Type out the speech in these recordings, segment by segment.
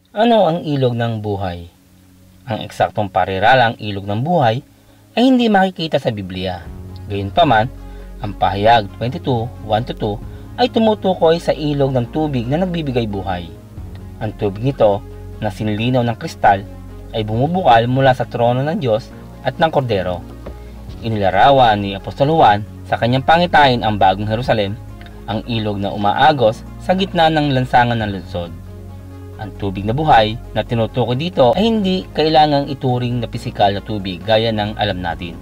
Ano ang ilog ng buhay? Ang eksaktong pariralang ilog ng buhay ay hindi makikita sa Biblia. Gayunpaman, ang pahayag 22:1-2 ay tumutukoy sa ilog ng tubig na nagbibigay buhay. Ang tubig nito na sinilinaw ng kristal ay bumubukal mula sa trono ng Diyos at ng Kordero. Inilarawan ni Apostol Juan sa kanyang pangitain ang bagong Jerusalem, ang ilog na umaagos sa gitna ng lansangan ng lungsod. Ang tubig na buhay na tinutukoy dito ay hindi kailangang ituring na pisikal na tubig gaya ng alam natin.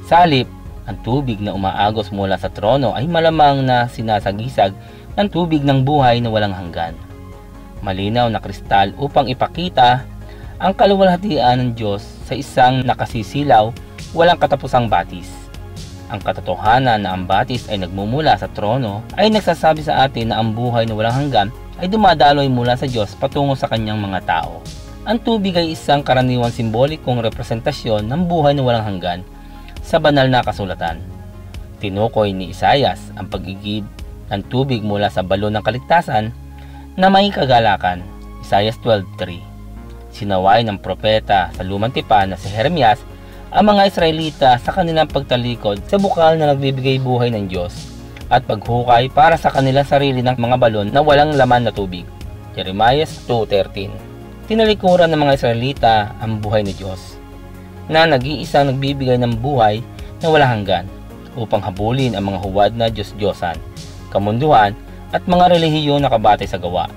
Sa halip, ang tubig na umaagos mula sa trono ay malamang na sinasagisag ng tubig ng buhay na walang hanggan. Malinaw na kristal upang ipakita ang kaluwalhatian ng Diyos sa isang nakasisilaw, walang katapusang batis. Ang katotohanan na ang batis ay nagmumula sa trono ay nagsasabi sa atin na ang buhay na walang hanggan ay dumadaloy mula sa Diyos patungo sa kanyang mga tao. Ang tubig ay isang karaniwang simbolikong representasyon ng buhay na walang hanggan sa banal na kasulatan. Tinukoy ni Isaias ang pag-igib ng tubig mula sa balon ng kaligtasan na may kagalakan, Isaias 12:3. Sinaway ng propeta sa lumang tipan na si Jeremias ang mga Israelita sa kanilang pagtalikod sa bukal na nagbibigay buhay ng Diyos at paghukay para sa kanilang sarili ng mga balon na walang laman na tubig. Jeremiah 2:13. Tinalikuran ng mga Israelita ang buhay ni Diyos na nag-iisang nagbibigay ng buhay na walang hanggan upang habulin ang mga huwad na Diyos-Diyosan, kamunduhan at mga relihiyon na kabatay sa gawa.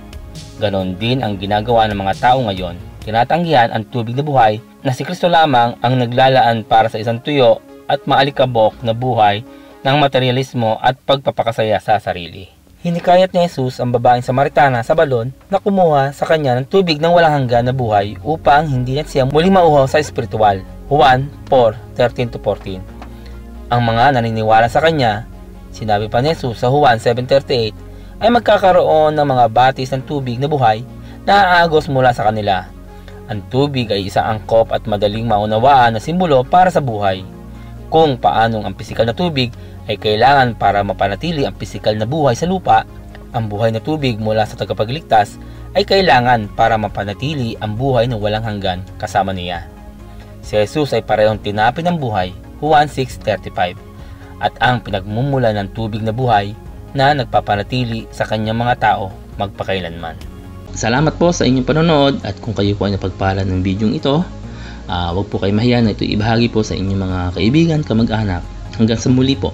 Ganon din ang ginagawa ng mga tao ngayon. Tinatanggihan ang tubig na buhay na si Kristo lamang ang naglalaan para sa isang tuyo at maalikabok na buhay ng materialismo at pagpapakasaya sa sarili. Hinikayat ni Jesus ang babaeng Samaritana sa balon na kumuha sa kanya ng tubig ng walang hanggan na buhay upang hindi na siya muling mauhaw sa espiritual. Juan 4:13-14. Ang mga naniniwala sa kanya, sinabi pa ni Jesus sa Juan 7:38, ay magkakaroon ng mga batis ng tubig na buhay na aagos mula sa kanila. Ang tubig ay isang angkop at madaling maunawaan na simbolo para sa buhay. Kung paanong ang pisikal na tubig ay kailangan para mapanatili ang pisikal na buhay sa lupa, ang buhay na tubig mula sa tagapagligtas ay kailangan para mapanatili ang buhay na walang hanggan kasama niya. Si Jesus ay parehong tinapin ng buhay, Juan 6:35, at ang pinagmumulan ng tubig na buhay na nagpapanatili sa kanyang mga tao magpakailanman. Salamat po sa inyong panonood, at kung kayo po ay napagpala ng video ito, huwag po kayo mahiya na ito ibahagi po sa inyong mga kaibigan, kamag-anak. Hanggang sa muli po.